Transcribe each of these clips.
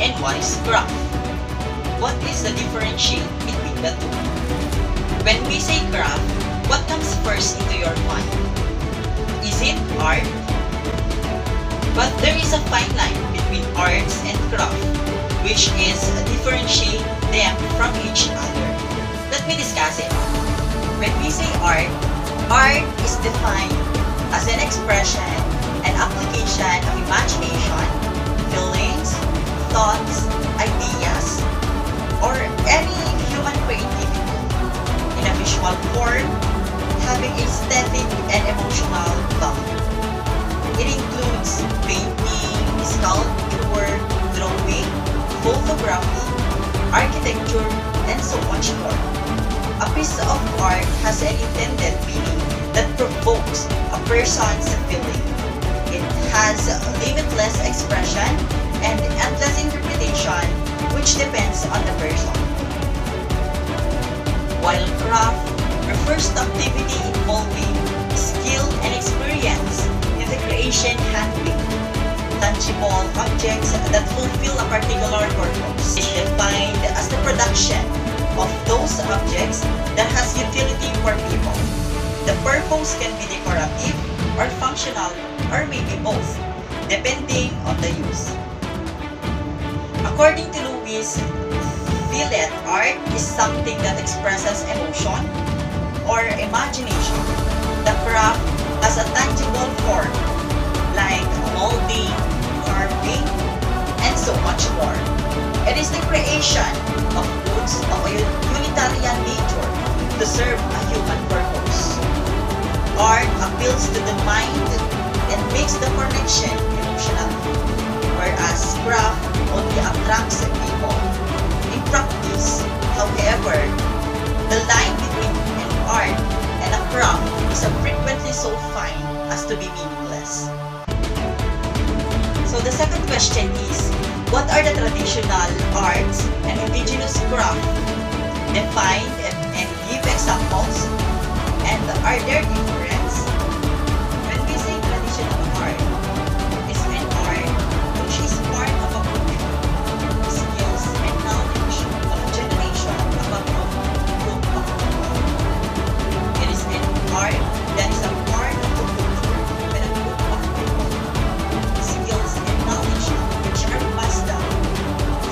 and what is craft? What is the differentiate between the two? When we say craft, what comes first into your mind? Is it art? But there is a fine line between arts and craft, which is differentiate them from each other. Let me discuss it. When we say art, art is defined as an expression and application of imagination, feelings, thoughts, ideas, or any human creativity in a visual form having aesthetic and emotional value. It includes painting, sculpture, drawing, photography, architecture, and so much more. A piece of art has an intended meaning that provokes a person's feeling. It has limitless expression and endless interpretation, which depends on the person. While craft refers to activity involving skill and experience in the creation handling tangible objects that fulfill a particular purpose. It is defined as the production of those objects that has utility for people. The purpose can be decorative or functional or maybe both, depending on the use. According to Louis Villette, art is something that expresses emotion or imagination. The craft has a tangible form, like molding, carving, and so much more. It is the creation of goods of a utilitarian nature to serve a human purpose. Art appeals to the mind and makes the connection emotional, whereas craft only attracts people. In practice, however, the line between an art and a craft is frequently so fine as to be meaningless. So the second question is, what are the traditional arts and indigenous crafts? Define and give examples. And are there difference? When we say traditional art, it's an art which is part of a culture, skills and knowledge of a generation of a group of people. It is an art that is a part of the culture when a group of people, skills and knowledge which are passed down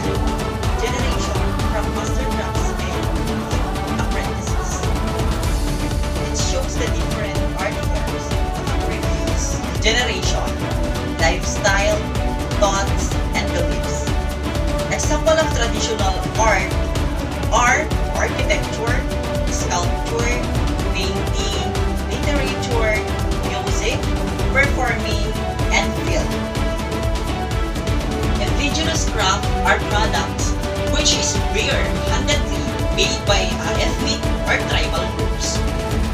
through generation from master craftsmen to apprentices. It shows the different art forms of a previous generation, lifestyle, thoughts, and beliefs. Example of traditional art are architecture, sculpture, painting, literature, music, performing, and film. Indigenous craft are products which is bare-handedly made by ethnic or tribal groups.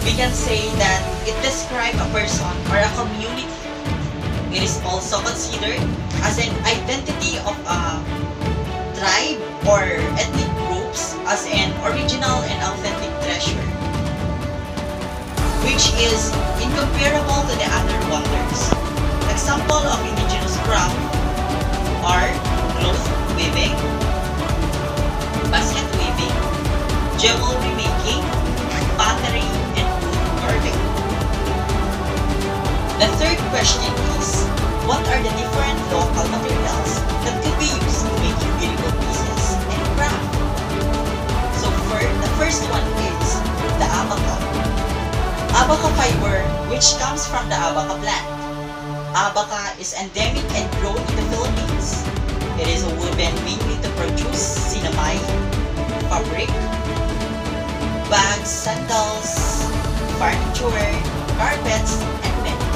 We can say that it describes a person or a community. It is also considered as an identity of a tribe or ethnic groups as an original and authentic treasure, which is incomparable to the other wonders. Example of indigenous craft are cloth weaving, basket weaving, jewelry making, pottery, and wood carving. The third question is, what are the different local materials that could be used to make beautiful pieces and craft? So the first one is the abaca. Abaca fiber, which comes from the abaca plant. Abaca is endemic and grown in the Philippines. It is woven mainly to produce sinamay, fabric, bags, sandals, furniture, carpets, and many.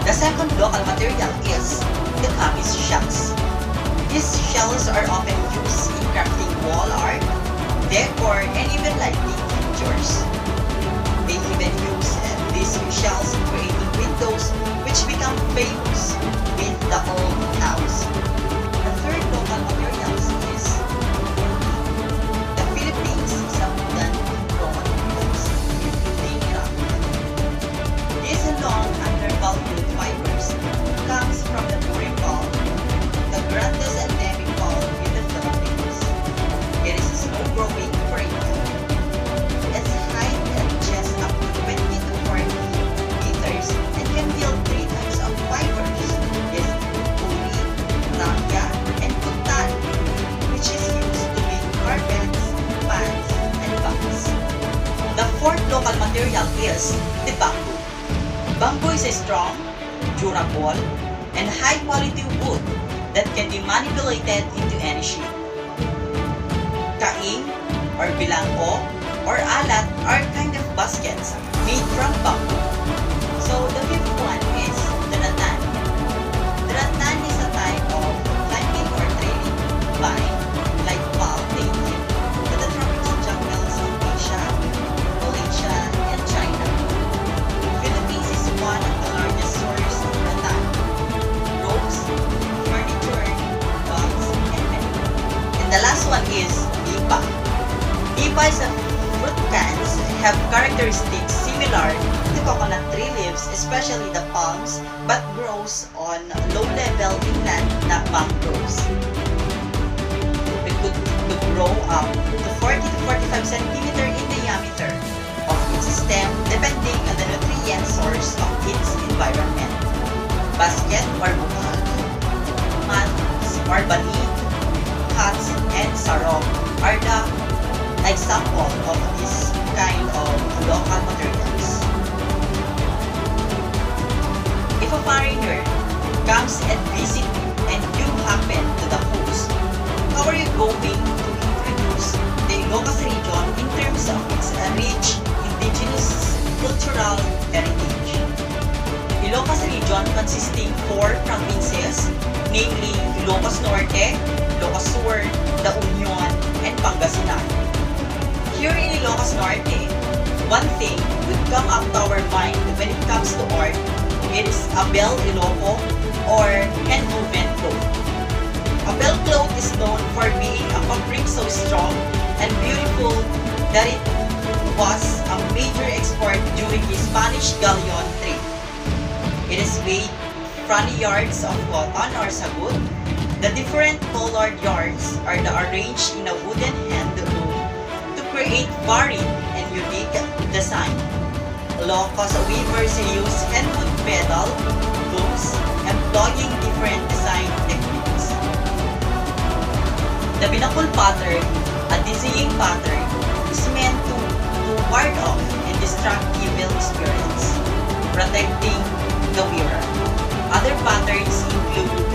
The second local material is the camis shells. These shells are often used in crafting wall art, decor, and even lighting fixtures. They even use these shells in creating windows which become famous with the old house. The third local materials is the Philippines is abundant in raw materials, including craft. These long undervalued fibers comes from the burial, the is the bamboo. Bamboo is a strong, durable, and high-quality wood that can be manipulated into any shape. Kaing, or bilanggo, or alat are kind of baskets made from bamboo. So the fifth one is the rattan. The rattan is a type of climbing or trailing vine like palm native to the tropical jungles of Asia, Malaysia, and China. Philippines is one of the largest sources of rattan, ropes, furniture, bags, and many more. And the last one is nipa. Nipa is a fruit cans have characteristics similar to coconut tree leaves, especially the palms, but grows on low-level inland na mangroves. It could grow up to 40 to 45 centimeter in diameter of its stem depending on the nutrient source of its environment. Basket or bukal, mats or banig, huts, and sarong are the example of this kind of local materials. If a foreigner comes and visits and you happen to the host, how are you going to introduce the Ilocos region in terms of its rich indigenous cultural heritage? Ilocos region consisting 4 provinces, namely Ilocos Norte, Ilocos Sur, La Union, and Pangasinan. Here in Ilocos Norte, one thing would come up to our mind when it comes to art. It is Abel Iloco or hand-woven cloth. Abel cloth is known for being a fabric so strong and beautiful that it was a major export during the Spanish galleon trade. It is made from yards of cotton or sagut. The different colored yards are arranged in a wooden hand loom to create varied and unique design. Ilocos weavers use handwood pedal, looms, employing different design techniques. The binakul pattern, a dizzying pattern, is meant to ward off and distract evil spirits, protecting the wearer. Other patterns include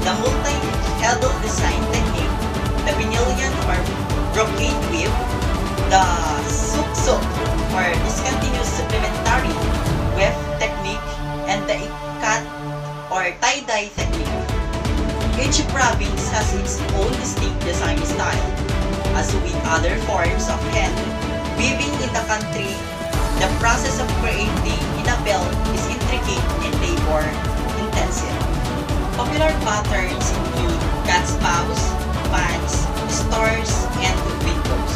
the multi-heddle design technique, the pinillion or brocade weave, the suksuk or discontinuous supplementary weft technique, and the ikat or tie-dye technique. Each province has its own distinct design style. As with other forms of hand weaving in the country, the process of creating in a belt is intricate and labor-intensive. Popular patterns include cat's paws, pants, stars, and windows.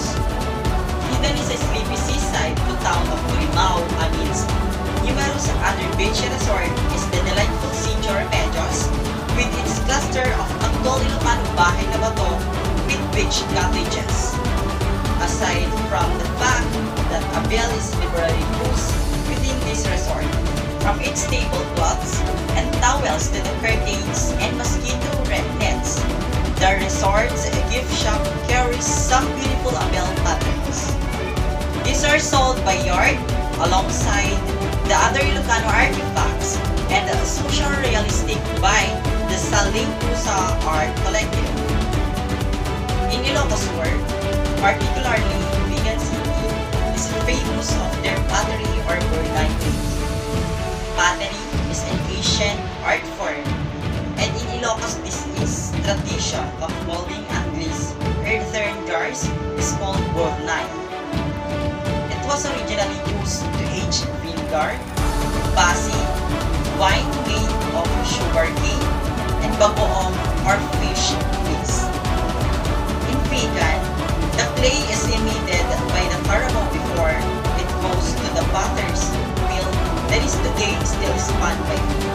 Hidden is a sleepy seaside to town of Borimao amidst numerous other beach resort is the delightful Sitio Remedios with its cluster of Anggol Ilocano bahay na bato with beach cottages. Aside from the fact that Abel is liberally used within this resort, from its tablecloths and towels to the curtains and mosquito nets, the resort's gift shop carries some beautiful Abel patterns. These are sold by yard alongside the other Ilocano artifacts and social realistic by the Saling Pusa Art Collective. In Ilocos Sur, particularly Vigan City, is famous of their pottery or Burnay trade. Pottery is an ancient art form, and in Ilocos this is tradition of molding Anglis earthen jars is called Burnay. It was originally used to age vinegar, basi, wine made of sugarcane, and bagoong or fish paste. In Vigan, the clay is kneaded by the caramel before it goes to the potter's wheel that is today still spun by hand.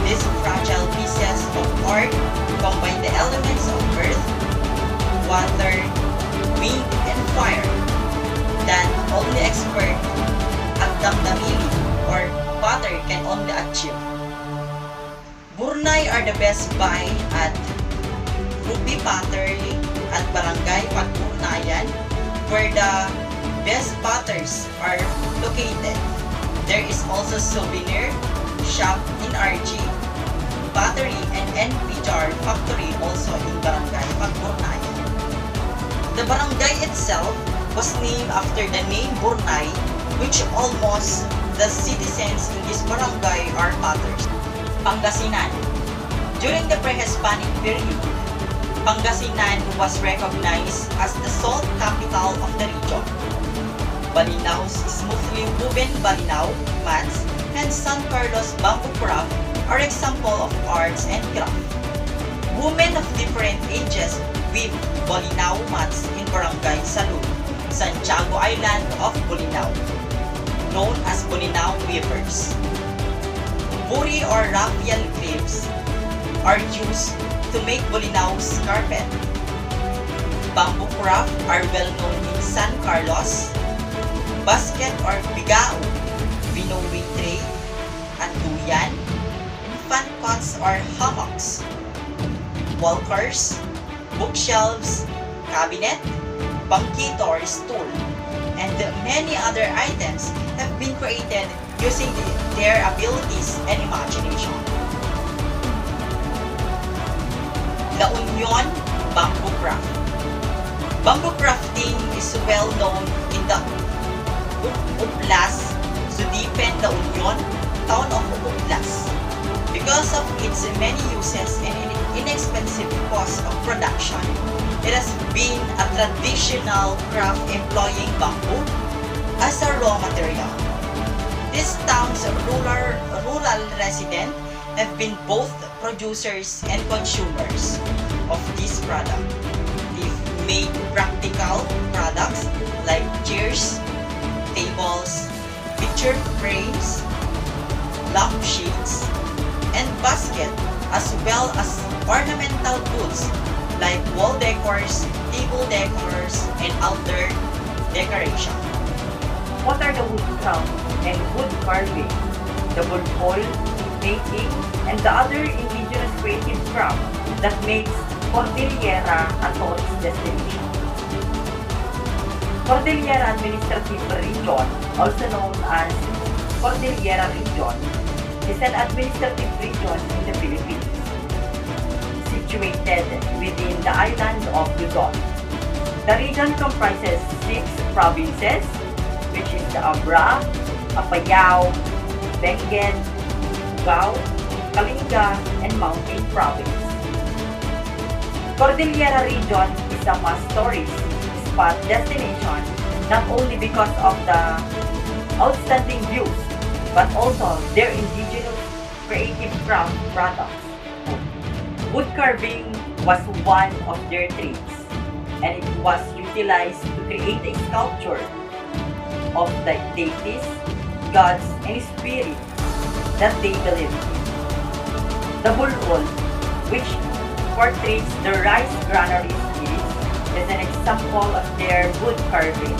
These fragile pieces of art combine the elements of earth, water, wind, and fire that only expert at damdamili or potter can only achieve. Burnay are the best buy at Ruby Pottery at Barangay Pagburnayan, where the best potters are located. There is also souvenir shop in RG, pottery and NP jar factory also in Barangay Pagburnay. The barangay itself was named after the name Burnay, which almost the citizens in this barangay are potters. Pangasinan. During the pre-Hispanic period, Pangasinan was recognized as the salt capital of the region. Balinao's smoothly woven balinaw mats and San Carlos bamboo craft are example of arts and craft. Women of different ages weave Bolinao mats in Barangay Salud, Santiago Island of Bolinao, known as Bolinao weavers. Buri or raffia leaves are used to make Bolinao's carpet. Bamboo craft are well known in San Carlos. Basket or bigao, winnowing tray, anduyan, and fan cots or hammocks. Walkers, bookshelves, cabinet, banquito or stool, and many other items have been created using their abilities and imagination. La Union Bamboo Craft. Bamboo crafting is well known in the Uplas, Sudipen, La Union, town of Uplas. Because of its many uses and inexpensive cost of production, it has been a traditional craft employing bamboo as a raw material. This town's rural residents have been both producers and consumers of this product. They've made practical products like chairs, tables, picture frames, lampshades, and basket, as well as ornamental goods like wall decors, table decors, and altar decoration. What are the wood craft and wood carving, the wood oil making, and the other indigenous creative craft that makes Cordillera a tourist destination? Cordillera Administrative Region, also known as Cordillera Region, is an administrative region in the Philippines, situated within the island of Luzon. The region comprises 6 provinces, which is the Abra, Apayao, Benguet, Ifugao, Kalinga, and Mountain Province. Cordillera Region is a must tourist spot destination not only because of the outstanding views, but also their indigenous creative craft products. Wood carving was one of their trades, and it was utilized to create a sculpture of the deities, gods, and spirits that they believed in. The bulol, which portrays the rice granary spirits, is an example of their wood carving.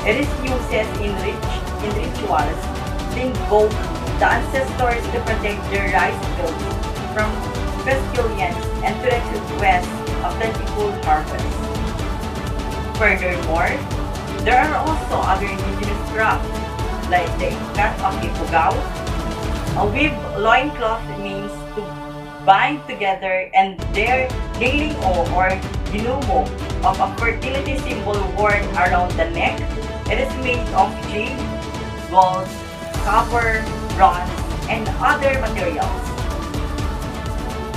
It is used in rituals to invoke the ancestors to protect their rice fields from pestilence and to request a plentiful harvest. Furthermore, there are also other indigenous crafts like the ikat of Ifugao. A weave loincloth means to bind together, and their lilingo or ginumo of a fertility symbol worn around the neck. It is made of jade, gold, copper, bronze, and other materials.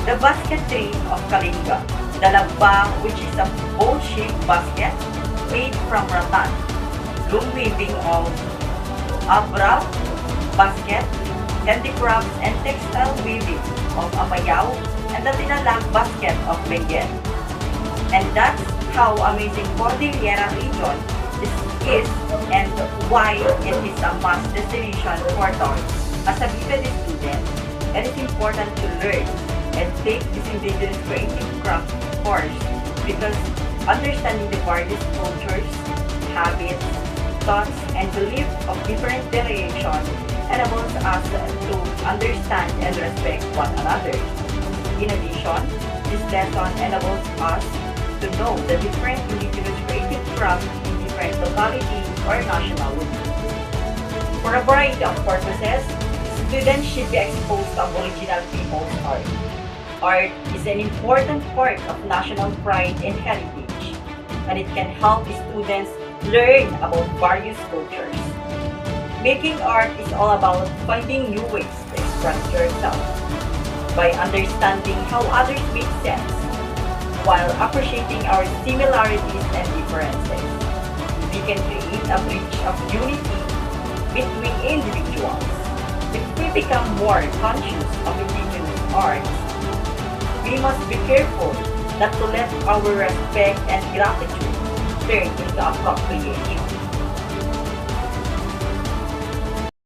The basketry of Kalinga, the lagba, which is a bowl-shaped basket made from rattan, loom weaving of abra, basket, handicrafts, and textile weaving of Apayao, and the tinalag basket of Benguet. And that's how amazing Cordillera region is and why it is a must destination for tourists. As a BPD student, it is important to learn and take this indigenous creative craft course because understanding the various cultures, habits, thoughts, and beliefs of different generations enables us to understand and respect one another. In addition, this lesson enables us to know the different indigenous creative crafts in different localities or nationalities. For a variety of purposes, students should be exposed to Aboriginal people's art. Art is an important part of national pride and heritage, and it can help students learn about various cultures. Making art is all about finding new ways to express yourself by understanding how others make sense while appreciating our similarities and differences. We can create a bridge of unity between individuals. If we become more conscious of indigenous arts, we must be careful not to let our respect and gratitude turn into appropriation.